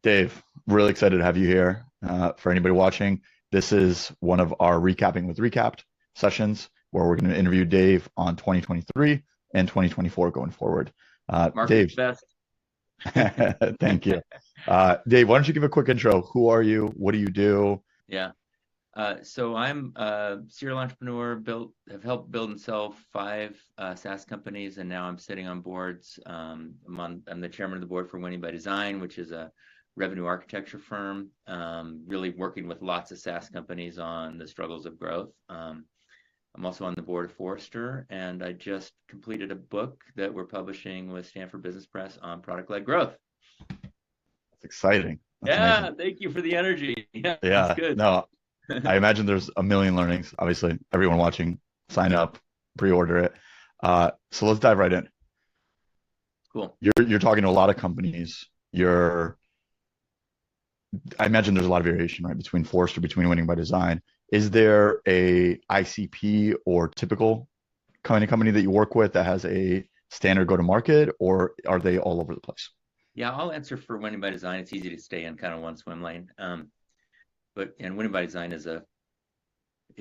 Dave, really excited to have you here. For anybody watching, this is one of our Recapping with Recapped sessions where we're going to interview Dave on 2023 and 2024 going forward. Marcus Dave, Best. thank you. Dave, why don't you give a quick intro? Who are you? What do you do? Yeah. So I'm a serial entrepreneur, have helped build and sell five SaaS companies, and now I'm sitting on boards. I'm the chairman of the board for Winning by Design, which is a revenue architecture firm, really working with lots of SaaS companies on the struggles of growth. I'm also on the board of Forrester, and I just completed a book that we're publishing with Stanford Business Press on product-led growth. That's exciting. That's amazing. Yeah, thank you for the energy. Yeah, it's Yeah, good. no, I imagine there's a million learnings. Obviously, everyone watching, sign up, pre-order it. So let's dive right in. Cool. You're talking to a lot of companies. I imagine there's a lot of variation, right, between Forrester, between Winning by Design. Is there a ICP or typical kind of company that you work with that has a standard go-to-market, or are they all over the place? Yeah, I'll answer for Winning by Design. It's easy to stay in kind of one swim lane. But Winning by Design is a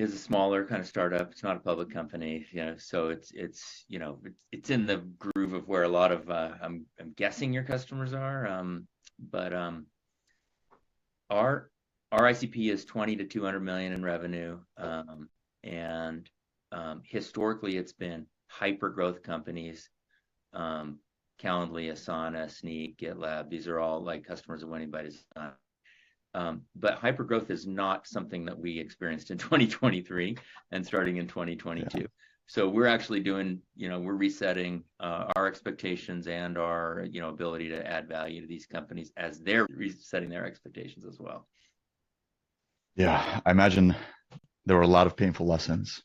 smaller kind of startup. It's not a public company, so it's in the groove of where a lot of I'm guessing your customers are. But our ICP is 20 to 200 million in revenue, and historically it's been hyper growth companies. Calendly, Asana, Sneak, GitLab, these are all like customers of Winning by Design. But hypergrowth is not something that we experienced in 2023 and starting in 2022. Yeah. So we're actually doing, we're resetting our expectations and our, ability to add value to these companies as they're resetting their expectations as well. Yeah, I imagine there were a lot of painful lessons.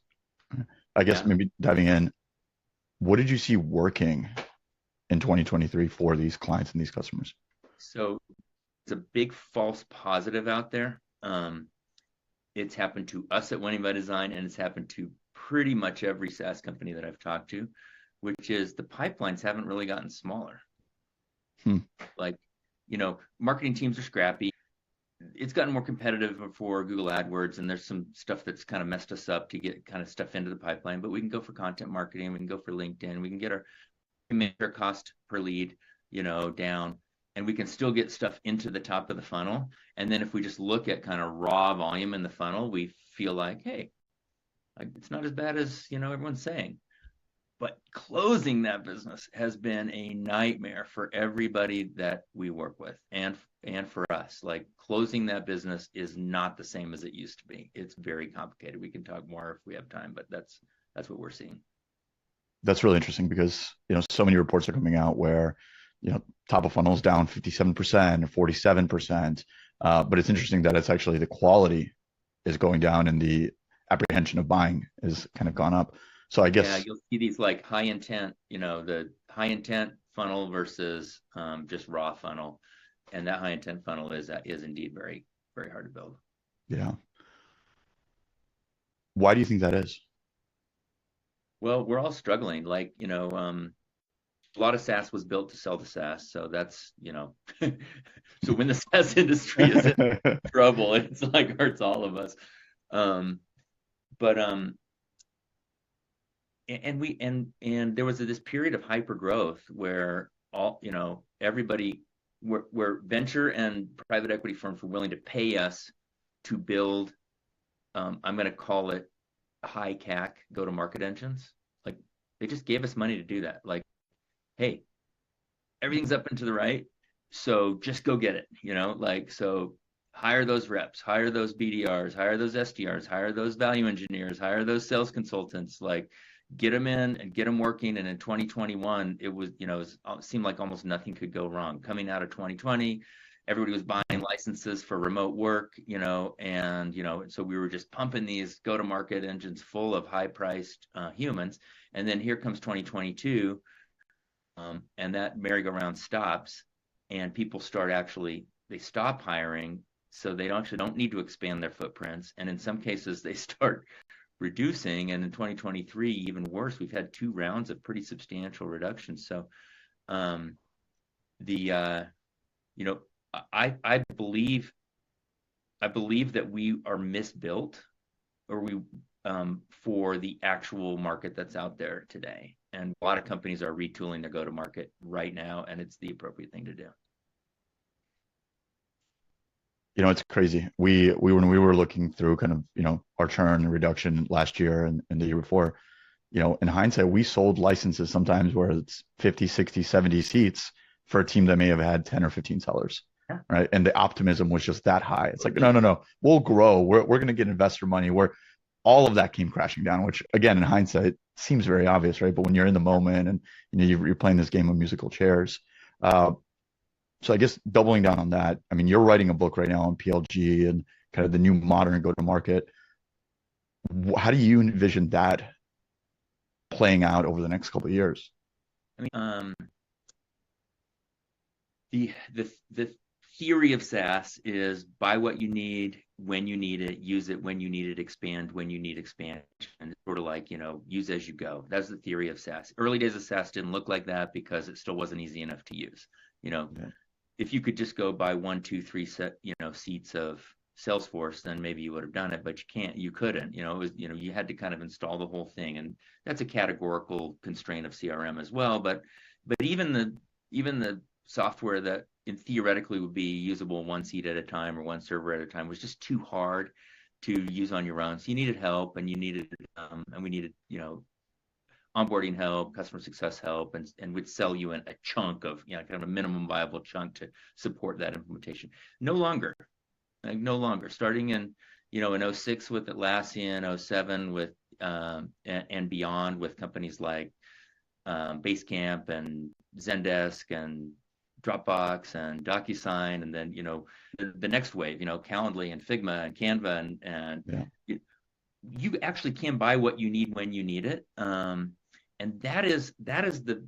I guess Yeah. maybe diving in, what did you see working in 2023 for these clients and these customers? So it's a big false positive out there. It's happened to us at Winning by Design, and it's happened to pretty much every SaaS company that I've talked to, which is the pipelines haven't really gotten smaller. Hmm. Like, marketing teams are scrappy. It's gotten more competitive for Google AdWords, and there's some stuff that's kind of messed us up to get kind of stuff into the pipeline, but we can go for content marketing, we can go for LinkedIn, we can get our cost per lead, down, and we can still get stuff into the top of the funnel. And then if we just look at kind of raw volume in the funnel, we feel like, hey, it's not as bad as, everyone's saying. But closing that business has been a nightmare for everybody that we work with, and for us. Like, closing that business is not the same as it used to be. It's very complicated. We can talk more if we have time, but that's what we're seeing. That's really interesting because, so many reports are coming out where, top of funnel is down 57% or 47%. But it's interesting that it's actually the quality is going down and the apprehension of buying is kind of gone up. So I guess, Yeah, you'll see these like high intent, the high intent funnel versus just raw funnel, and that high intent funnel is indeed very, very hard to build. yeah. Why do you think that is? Well, we're all struggling. Like, a lot of SaaS was built to sell to SaaS, so that's, so when the SaaS industry is in trouble, it's like hurts all of us. But and there was this period of hyper growth where everybody, where venture and private equity firms were willing to pay us to build, I'm going to call it high CAC go-to-market engines. Like, they just gave us money to do that. Like, hey, everything's up and to the right, so just go get it. So hire those reps, hire those BDRs, hire those SDRs, hire those value engineers, hire those sales consultants. Like, get them in and get them working. And in 2021, it seemed like almost nothing could go wrong. Coming out of 2020, everybody was buying licenses for remote work, and so we were just pumping these go-to-market engines full of high-priced humans. And then here comes 2022, and that merry-go-round stops, and people they stop hiring, so they don't need to expand their footprints, and in some cases they start reducing. And in 2023, even worse, we've had 2 rounds of pretty substantial reductions. So I believe that we are misbuilt, or we for the actual market that's out there today. And a lot of companies are retooling their go-to-market right now, and it's the appropriate thing to do. It's crazy. We when we were looking through kind of, our churn reduction last year and the year before, in hindsight, we sold licenses sometimes where it's 50, 60, 70 seats for a team that may have had 10 or 15 sellers. Yeah. Right. And the optimism was just that high. It's like, no, no, no, we'll grow. We're going to get investor money. Where all of that came crashing down, which again, in hindsight, seems very obvious, right? But when you're in the moment and you're playing this game of musical chairs, so I guess doubling down on that, I mean, you're writing a book right now on PLG and kind of the new modern go-to-market. How do you envision that playing out over the next couple of years? I mean, the theory of SaaS is buy what you need when you need it, use it when you need it, expand when you need expansion. It's sort of like, use as you go. That's the theory of SaaS. Early days of SaaS didn't look like that because it still wasn't easy enough to use. Yeah. If you could just go buy 1, 2, 3 seats of Salesforce, then maybe you would have done it, but you couldn't. It was, you had to kind of install the whole thing, and that's a categorical constraint of CRM as well. But even the software that theoretically would be usable 1 seat at a time or 1 server at a time was just too hard to use on your own. So you needed help, and we needed onboarding help, customer success help, and would sell you a chunk of, kind of a minimum viable chunk to support that implementation. No longer. Starting in, in 06 with Atlassian, 07 with, and beyond with companies like Basecamp and Zendesk and Dropbox and DocuSign, and then, the next wave, Calendly and Figma and Canva, and you actually can buy what you need when you need it. And that is the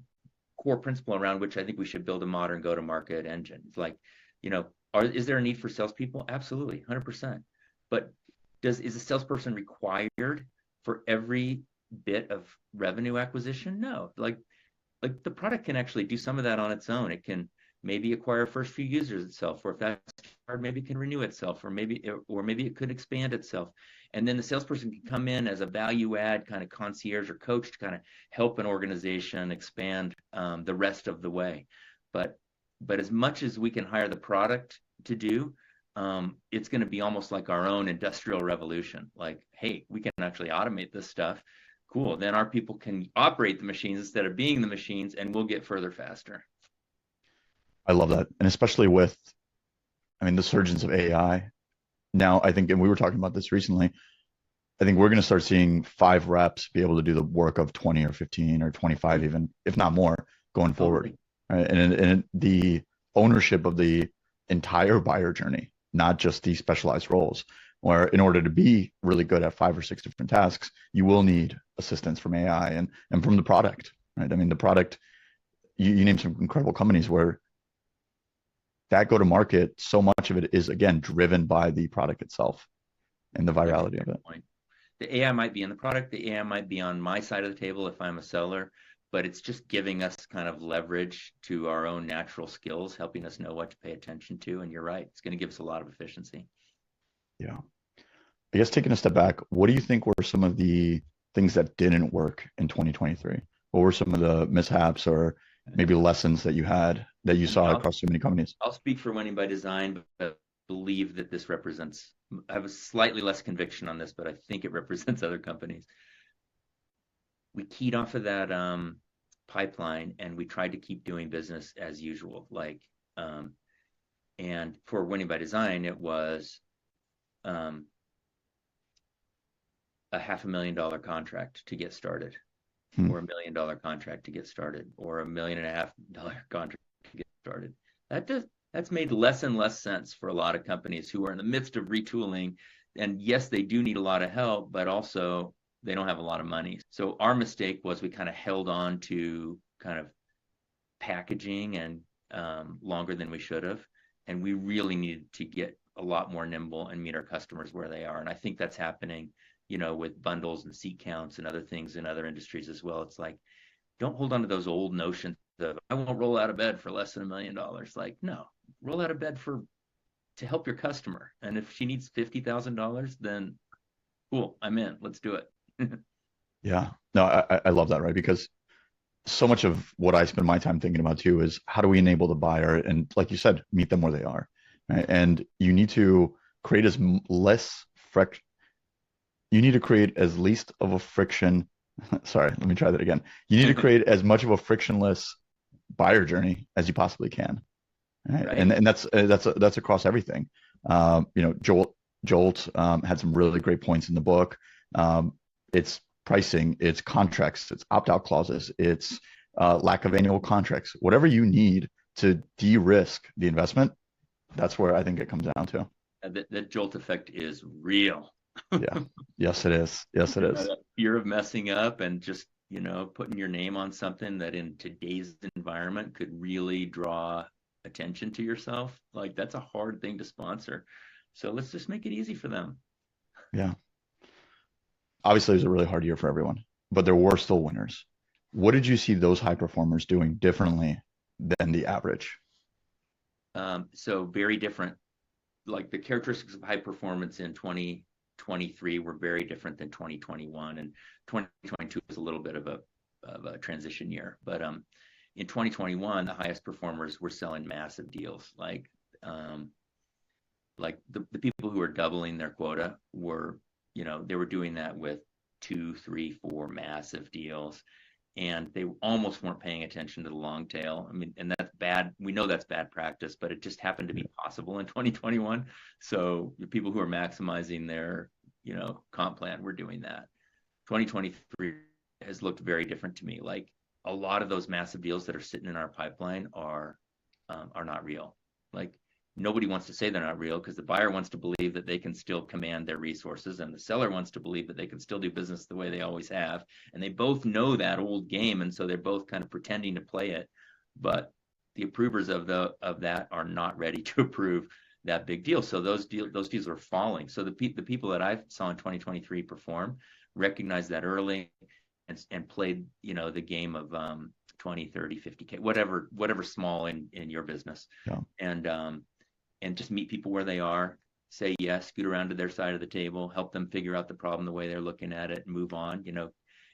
core principle around which I think we should build a modern go-to-market engine. It's like, is there a need for salespeople? Absolutely, 100%. But is a salesperson required for every bit of revenue acquisition? No. Like the product can actually do some of that on its own. It can maybe acquire first few users itself, or if that's hard, maybe it can renew itself, or maybe it could expand itself. And then the salesperson can come in as a value add kind of concierge or coach to kind of help an organization expand the rest of the way. But as much as we can hire the product to do, it's going to be almost like our own industrial revolution. Like, hey, we can actually automate this stuff. Cool. Then our people can operate the machines instead of being the machines, and we'll get further faster. I love that. And especially with, the surgence of AI. Now, I think, and we were talking about this recently, I think we're going to start seeing 5 reps be able to do the work of 20 or 15 or 25, even, if not more, going forward. Right? And the ownership of the entire buyer journey, not just these specialized roles, where in order to be really good at 5 or 6 different tasks, you will need assistance from AI and from the product, right? The product, you name some incredible companies where that go-to-market, so much of it is, again, driven by the product itself and the virality of it. The AI might be in the product, the AI might be on my side of the table if I'm a seller, but it's just giving us kind of leverage to our own natural skills, helping us know what to pay attention to. And you're right, it's going to give us a lot of efficiency. Yeah. I guess taking a step back, what do you think were some of the things that didn't work in 2023? What were some of the mishaps or maybe lessons that you had that you saw across so many companies? I'll speak for Winning by Design, but believe that this represents, I have a slightly less conviction on this, but I think it represents other companies. We keyed off of that pipeline, and we tried to keep doing business as usual. And for Winning by Design, it was a $500,000 contract to get started, or $1 million contract to get started, or $1.5 million contract to get started. That's made less and less sense for a lot of companies who are in the midst of retooling. And yes, they do need a lot of help, but also they don't have a lot of money. So our mistake was we kind of held on to kind of packaging and longer than we should have. And we really needed to get a lot more nimble and meet our customers where they are. And I think that's happening, with bundles and seat counts and other things in other industries as well. It's like, don't hold on to those old notions of, I won't roll out of bed for less than $1 million. Like, no, roll out of bed to help your customer. And if she needs $50,000, then cool, I'm in. Let's do it. Yeah. No, I love that, right? Because so much of what I spend my time thinking about too is how do we enable the buyer and, like you said, meet them where they are, right? And you need to create as less friction. You need to create as least of a friction. Sorry, let me try that again. You need to create as much of a frictionless buyer journey as you possibly can, right? Right. And that's across everything. Jolt had some really great points in the book. It's pricing, it's contracts, it's opt-out clauses, it's lack of annual contracts. Whatever you need to de-risk the investment, that's where I think it comes down to. That jolt effect is real. Yeah. Yes, it is. Yes, it is. That fear of messing up and just, putting your name on something that in today's environment could really draw attention to yourself. Like, that's a hard thing to sponsor. So let's just make it easy for them. Yeah. Obviously, it was a really hard year for everyone, but there were still winners. What did you see those high performers doing differently than the average? So very different. Like, the characteristics of high performance in 2023 were very different than 2021, and 2022 was a little bit of a transition year. But in 2021, the highest performers were selling massive deals. Like the people who were doubling their quota were, they were doing that with 2, 3, 4 massive deals, and they almost weren't paying attention to the long tail. I mean, and that's bad. We know that's bad practice, but it just happened to be possible in 2021. So the people who are maximizing their, comp plan were doing that. 2023 has looked very different to me. Like, a lot of those massive deals that are sitting in our pipeline are not real. Like, nobody wants to say they're not real because the buyer wants to believe that they can still command their resources, and the seller wants to believe that they can still do business the way they always have. And they both know that old game, and so they're both kind of pretending to play it. But the approvers of that are not ready to approve that big deal. So those deals are falling. So the people that I saw in 2023 perform recognized that early and played, the game of 20, 30, 50K, whatever small in your business. Yeah. And just meet people where they are, say yes, scoot around to their side of the table, help them figure out the problem the way they're looking at it, and move on,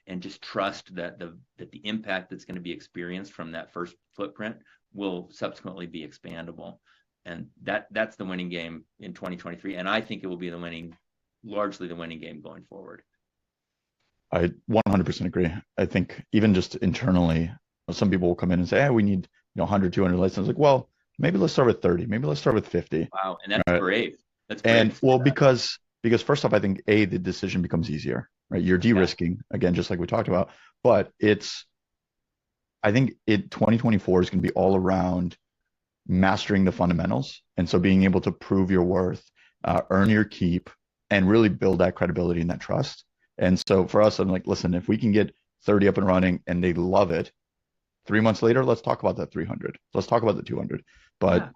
and just trust that the impact that's going to be experienced from that first footprint will subsequently be expandable. And that's the winning game in 2023. And I think it will be largely the winning game going forward. I 100% agree. I think even just internally, some people will come in and say, hey, we need 100, 200 licenses. Like, well, maybe let's start with 30. Maybe let's start with 50. Wow. And that's right? brave. That's brave. And well, because first off, I think the decision becomes easier, right? You're de-risking again, just like we talked about, but I think 2024 is going to be all around mastering the fundamentals. And so being able to prove your worth, earn your keep, and really build that credibility and that trust. And so for us, I'm like, listen, if we can get 30 up and running and they love it, 3 months later, let's talk about that 300. Let's talk about the 200. But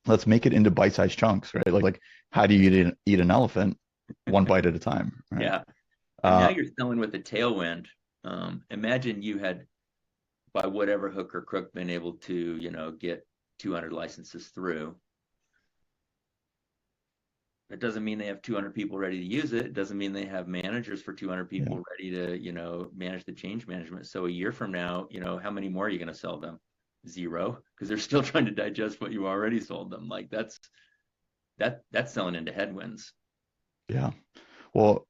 let's make it into bite-sized chunks, right? Like how do you eat an elephant? One bite at a time. Right? Yeah. And now you're selling with a tailwind. Imagine you had, by whatever hook or crook, been able to, get 200 licenses through. It doesn't mean they have 200 people ready to use it. It doesn't mean they have managers for 200 people ready to, manage the change management. So a year from now, how many more are you going to sell them? 0, because they're still trying to digest what you already sold them. Like, that's selling into headwinds. Yeah. Well,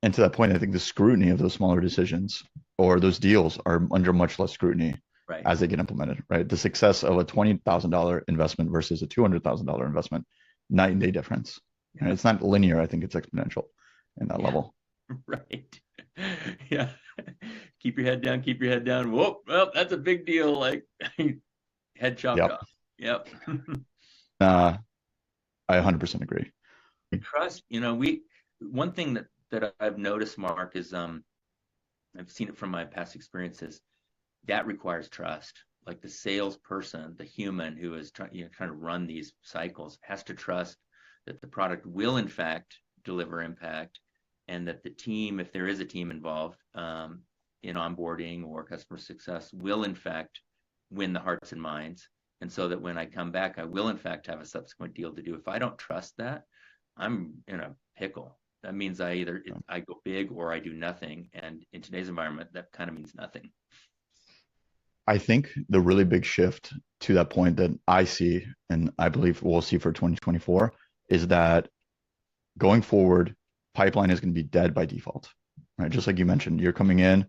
and to that point, I think the scrutiny of those smaller decisions or those deals are under much less scrutiny as they get implemented, right? The success of a $20,000 investment versus a $200,000 investment, night and day difference. And it's not linear. I think it's exponential in that level. Right. Yeah. Keep your head down. Keep your head down. Whoa. Well, that's a big deal. Like, head chopped off. Yep. I 100% agree. Trust. One thing that I've noticed, Mark, is I've seen it from my past experiences. That requires trust. Like, the salesperson, the human who is trying to run these cycles, has to trust that the product will in fact deliver impact, and that the team, if there is a team involved in onboarding or customer success, will in fact win the hearts and minds. And so that when I come back, I will in fact have a subsequent deal to do. If I don't trust that, I'm in a pickle. That means I go big or I do nothing. And in today's environment, that kind of means nothing. I think the really big shift to that point that I see, and I believe we'll see for 2024, is that going forward, pipeline is going to be dead by default, right? Just like you mentioned, you're coming in,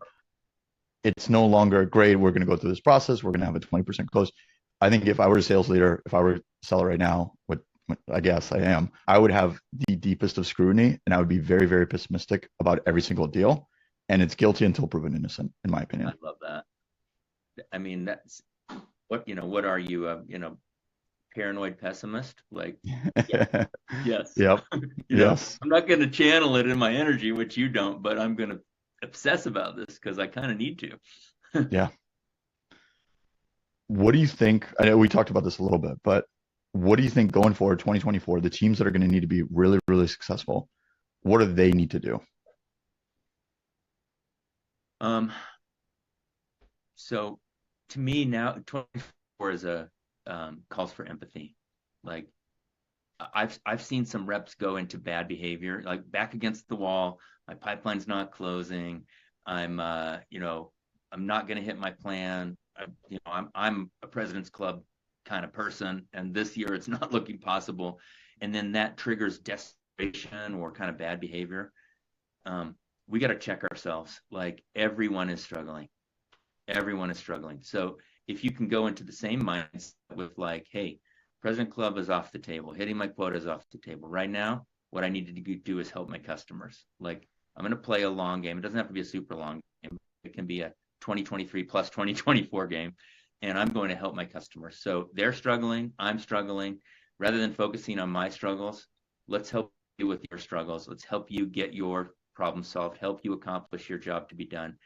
it's no longer great. We're going to go through this process. We're going to have a 20% close. I think if I were a sales leader, if I were a seller right now, what I guess I am, I would have the deepest of scrutiny and I would be very, very pessimistic about every single deal. And it's guilty until proven innocent, in my opinion. I love that. I mean, that's what are you, paranoid pessimist? Like, yeah, yes. Yep. Yes. I'm not going to channel it in my energy, which you don't, but I'm going to obsess about this because I kind of need to. Yeah. What do you think? I know we talked about this a little bit, but what do you think going forward, 2024, the teams that are going to need to be really, really successful, what do they need to do? So to me now, 24 is a calls for empathy. Like I've seen some reps go into bad behavior, like back against the wall. My pipeline's not closing. I'm I'm not going to hit my plan. I'm a President's Club kind of person, and this year it's not looking possible. And then that triggers desperation or kind of bad behavior. We got to check ourselves. Like everyone is struggling. Everyone is struggling. So if you can go into the same mindset with like, hey, President Club is off the table, hitting my quota is off the table. Right now, what I need to do is help my customers. Like I'm going to play a long game. It doesn't have to be a super long game. It can be a 2023 plus 2024 game. And I'm going to help my customers. So they're struggling. I'm struggling. Rather than focusing on my struggles, let's help you with your struggles. Let's help you get your problem solved, help you accomplish your job to be done.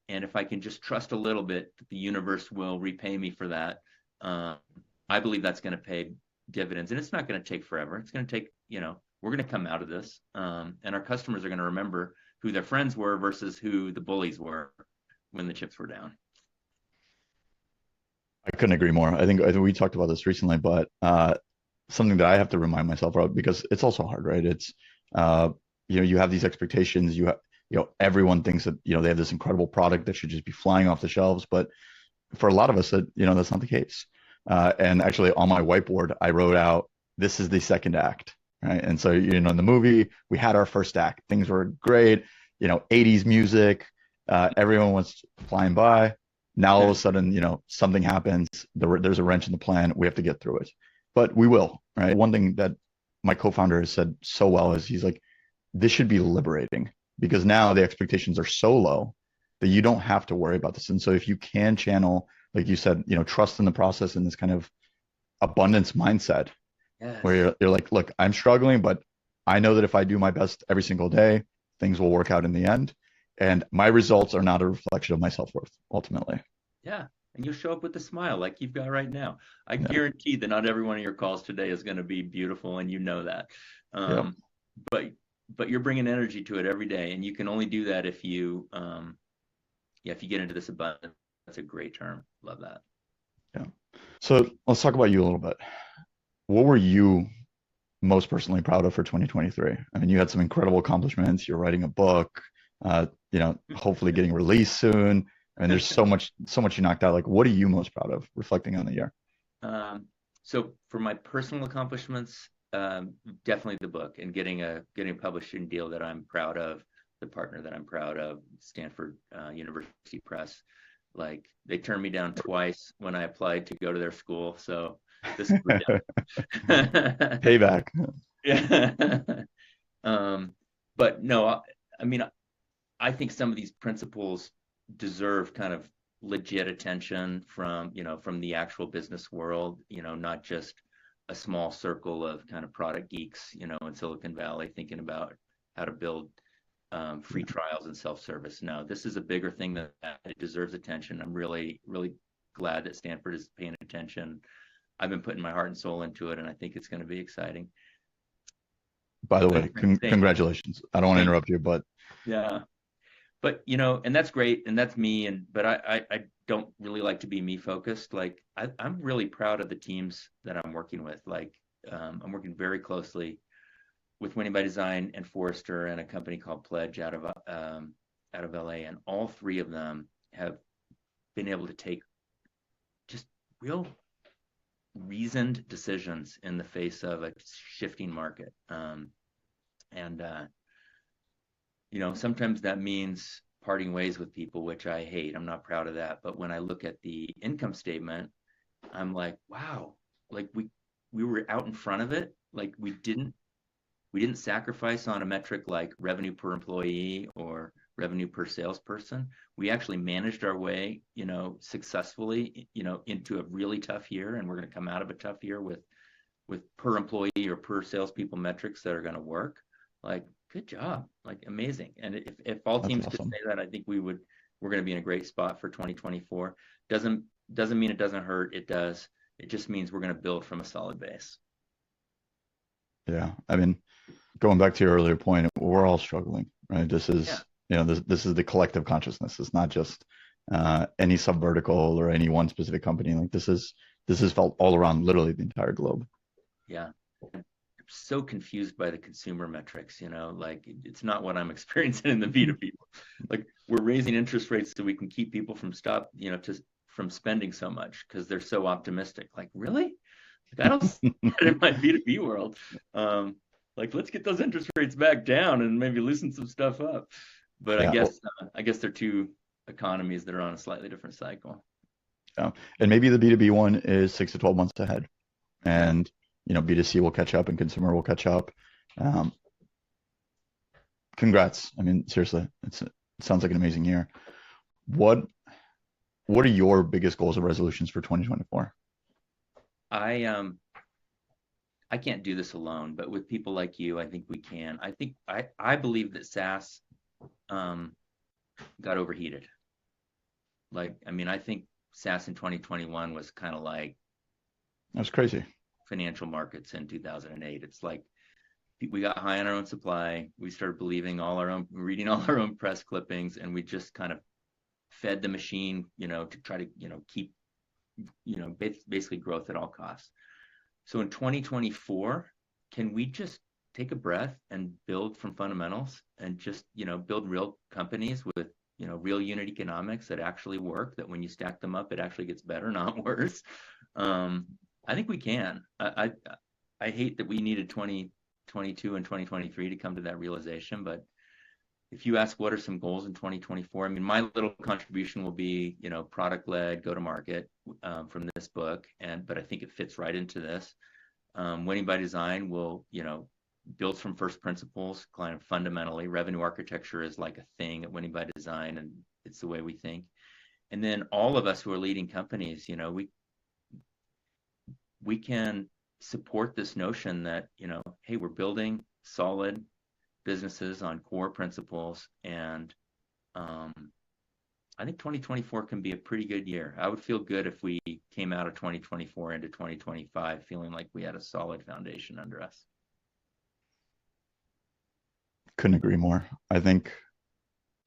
And if I can just trust a little bit that the universe will repay me for that, I believe that's going to pay dividends. And it's not going to take forever. It's going to take, we're going to come out of this. And our customers are going to remember who their friends were versus who the bullies were when the chips were down. I couldn't agree more. I think we talked about this recently, but something that I have to remind myself of because it's also hard, right? It's you have these expectations. Everyone thinks that they have this incredible product that should just be flying off the shelves, but for a lot of us, that's not the case. And actually, on my whiteboard, I wrote out, "This is the second act." Right, and so in the movie, we had our first act. Things were great. 80s music. Everyone was flying by. Now all of a sudden, something happens. There's a wrench in the plan. We have to get through it, but we will. Right. One thing that my co-founder has said so well is he's like, this should be liberating because now the expectations are so low that you don't have to worry about this. And so if you can channel, like you said, trust in the process and this kind of abundance mindset, yes, where you're like, look, I'm struggling, but I know that if I do my best every single day, things will work out in the end. And my results are not a reflection of my self-worth, ultimately. Yeah. And you'll show up with a smile like you've got right now. I guarantee that not every one of your calls today is going to be beautiful, and that. But you're bringing energy to it every day, and you can only do that if you get into this abundance. That's a great term. Love that. Yeah. So let's talk about you a little bit. What were you most personally proud of for 2023? I mean, you had some incredible accomplishments. You're writing a book. Hopefully getting released soon. I mean, there's so much you knocked out. Like, what are you most proud of reflecting on the year? So for my personal accomplishments, definitely the book and getting a publishing deal that I'm proud of, the partner that I'm proud of, Stanford University Press. Like they turned me down twice when I applied to go to their school. So this is payback. Yeah. But no, I mean, I think some of these principles deserve kind of legit attention from the actual business world, not just a small circle of kind of product geeks, in Silicon Valley thinking about how to build free trials and self-service. No, this is a bigger thing that it deserves attention. I'm really, really glad that Stanford is paying attention. I've been putting my heart and soul into it, and I think it's going to be exciting. By the way, congratulations. I don't want to interrupt you, but yeah. But and that's great, and that's me, but I don't really like to be me focused. Like I'm really proud of the teams that I'm working with. Like I'm working very closely with Winning by Design and Forrester and a company called Pledge out of LA, and all three of them have been able to take just real reasoned decisions in the face of a shifting market. And sometimes that means parting ways with people, which I hate. I'm not proud of that. But when I look at the income statement, I'm like, wow, like we were out in front of it. Like we didn't sacrifice on a metric like revenue per employee or revenue per salesperson. We actually managed our way, successfully, into a really tough year, and we're going to come out of a tough year with per employee or per salespeople metrics that are going to work. Like, good job, like amazing. And if all That's teams could awesome. say that, I think we're going to be in a great spot for 2024. Doesn't mean it doesn't hurt. It does. It just means we're going to build from a solid base. Yeah. I mean, going back to your earlier point, we're all struggling, right? This Yeah. is, this is the collective consciousness. It's not just any sub vertical or any one specific company. Like this is felt all around literally the entire globe. Yeah. I'm so confused by the consumer metrics, like it's not what I'm experiencing in the B2B. Like we're raising interest rates so we can keep people from spending so much because they're so optimistic. Like, really? Like, I don't see that in my B2B world. Um, like let's get those interest rates back down and maybe loosen some stuff up. But I Yeah. Well, guess I guess they're two economies that are on a slightly different cycle. yeah. And maybe the B2B one is 6 to 12 months ahead. Yeah. And B2C will catch up and consumer will catch up. Um, Congrats. I mean, seriously, it sounds like an amazing year. What what are your biggest goals and resolutions for 2024? I I can't do this alone, but with people like you, I think we can. I believe that SaaS um, got overheated. Like, I mean, I think SaaS in 2021 was kind of like That's crazy. financial markets in 2008. It's like we got high on our own supply. We started reading all our own press clippings, and we just kind of fed the machine, to try to, keep, basically growth at all costs. So in 2024, can we just take a breath and build from fundamentals and just, build real companies with, real unit economics that actually work, that when you stack them up, it actually gets better, not worse. Um, I think we can. I hate that we needed 2022 and 2023 to come to that realization, but if you ask what are some goals in 2024, I mean, my little contribution will be, product led, go to market from this book, but I think it fits right into this. Winning by Design will, build from first principles, kind of fundamentally. Revenue architecture is like a thing at Winning by Design, and it's the way we think. And then all of us who are leading companies, we can support this notion that, hey, we're building solid businesses on core principles, and um, I think 2024 can be a pretty good year. I would feel good if we came out of 2024 into 2025 feeling like we had a solid foundation under us. Couldn't agree more. I think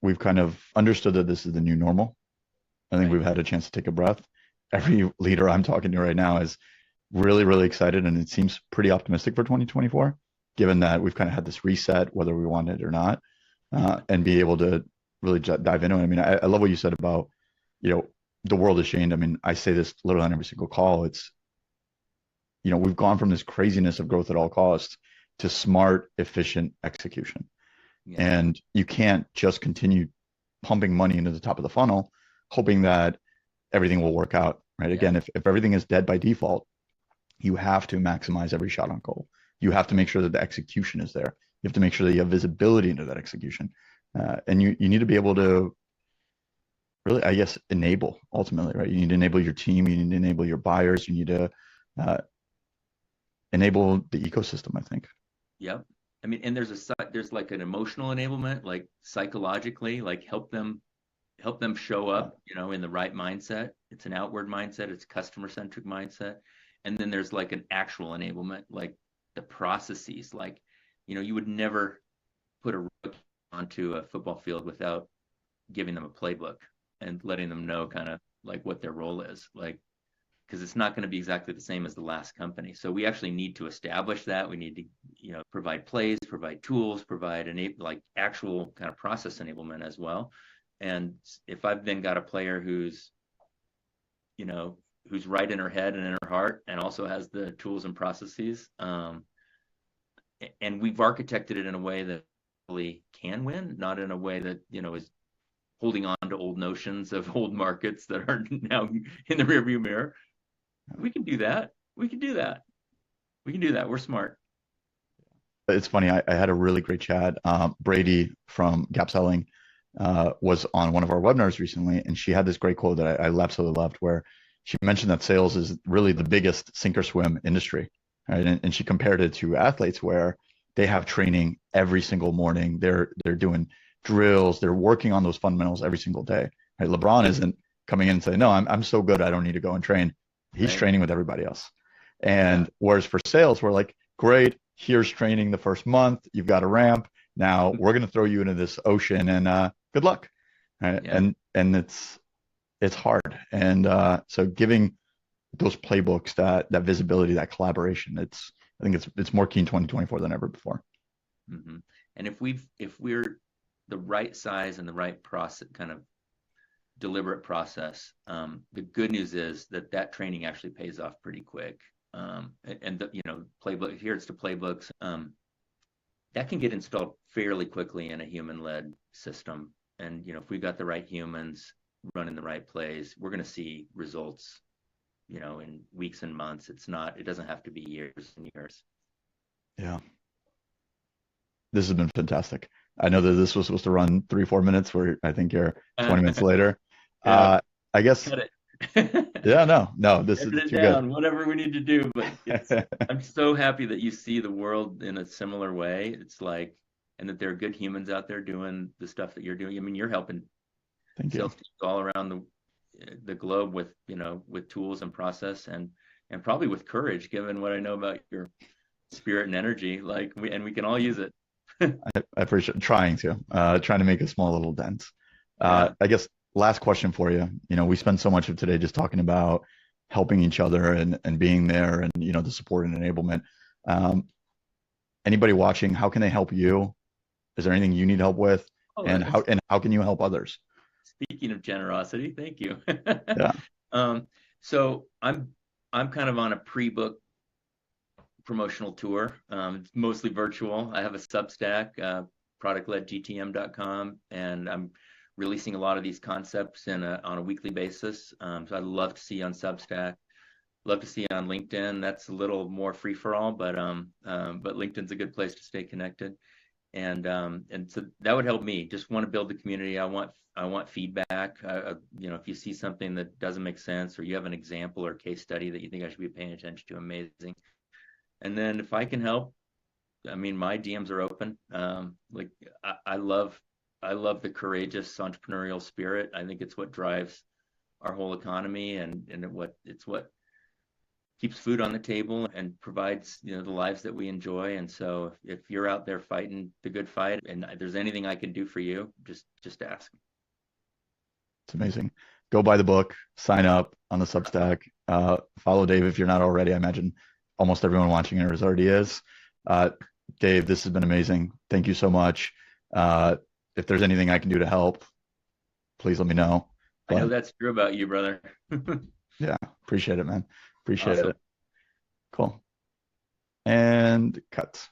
we've kind of understood that this is the new normal. I think Right. we've had a chance to take a breath. Every leader I'm talking to right now is really, really excited, and it seems pretty optimistic for 2024, given that we've kind of had this reset, whether we want it or not, and be able to really dive into it. I mean, I love what you said about, the world has changed. I mean, I say this literally on every single call. It's, we've gone from this craziness of growth at all costs to smart, efficient execution. Yeah. And you can't just continue pumping money into the top of the funnel, hoping that everything will work out, right? Yeah. Again, if everything is dead by default, you have to maximize every shot on goal. You have to make sure that the execution is there. You have to make sure that you have visibility into that execution. And you need to be able to really, I guess, enable ultimately, right? You need to enable your team. You need to enable your buyers. You need to uh, enable the ecosystem, I think. Yep. I mean, and there's like an emotional enablement, like psychologically, like help them show Yeah. up, in the right mindset. It's an outward mindset, it's customer centric mindset. And then there's like an actual enablement, like the processes, like, you would never put a rookie onto a football field without giving them a playbook and letting them know kind of like what their role is, like, because it's not going to be exactly the same as the last company. So we actually need to establish that. We need to, provide plays, provide tools, provide like actual kind of process enablement as well. And if I've then got a player who's, who's right in her head and in her heart, and also has the tools and processes, and we've architected it in a way that really can win, not in a way that is holding on to old notions of old markets that are now in the rearview mirror. We can do that. We can do that. We can do that. We're smart. It's funny. I had a really great chat. Brady from Gap Selling was on one of our webinars recently, and she had this great quote that I absolutely loved, where she mentioned that sales is really the biggest sink or swim industry, right? And she compared it to athletes, where they have training every single morning. They're doing drills. They're working on those fundamentals every single day. Right? LeBron isn't coming in and saying, "No, I'm so good, I don't need to go and train." He's training with everybody else. And whereas for sales, we're like, great, here's training the first month. You've got a ramp. Now we're going to throw you into this ocean, and good luck. Right? And it's hard. And so giving those playbooks, that visibility, that collaboration, I think it's more key in 2024 than ever before. Mm-hmm. And if we're the right size and the right process, kind of deliberate process, the good news is that training actually pays off pretty quick. And the playbook, here it's to playbooks, that can get installed fairly quickly in a human-led system. And if we've got the right humans running the right plays, we're going to see results in weeks and months. It doesn't have to be years and years. Yeah, this has been fantastic. I know that this was supposed to run 3-4 minutes, where I think you're 20 minutes later. I guess. Yeah, no, this is too good. Whatever we need to do, but I'm so happy that you see the world in a similar way. It's like, and that there are good humans out there doing the stuff that you're doing. I mean, you're helping sales teams all around the globe with with tools and process, and probably with courage, given what I know about your spirit and energy. Like we can all use it. I appreciate trying to make a small little dent. I guess last question for you. We spend so much of today just talking about helping each other and being there, and the support and enablement. Anybody watching, how can they help you? Is there anything you need help with? And how can you help others? Speaking of generosity, thank you. Yeah. So I'm kind of on a pre-book promotional tour. It's mostly virtual. I have a Substack, productledgtm.com, and I'm releasing a lot of these concepts on a weekly basis. So I'd love to see you on Substack. Love to see you on LinkedIn. That's a little more free for all, but LinkedIn's a good place to stay connected. And so that would help me. Just want to build the community. I want feedback. If you see something that doesn't make sense, or you have an example or case study that you think I should be paying attention to, amazing. And then if I can help, I mean, my DMs are open. I love the courageous entrepreneurial spirit. I think it's what drives our whole economy, and it's what keeps food on the table and provides the lives that we enjoy. And so if you're out there fighting the good fight, and there's anything I can do for you, just ask. It's amazing. Go buy the book, sign up on the Substack, follow Dave if you're not already. I imagine almost everyone watching it already is. Dave, this has been amazing. Thank you so much. If there's anything I can do to help, please let me know. I know that's true about you, brother. Yeah, appreciate it, man. Appreciate it. Cool. And cut.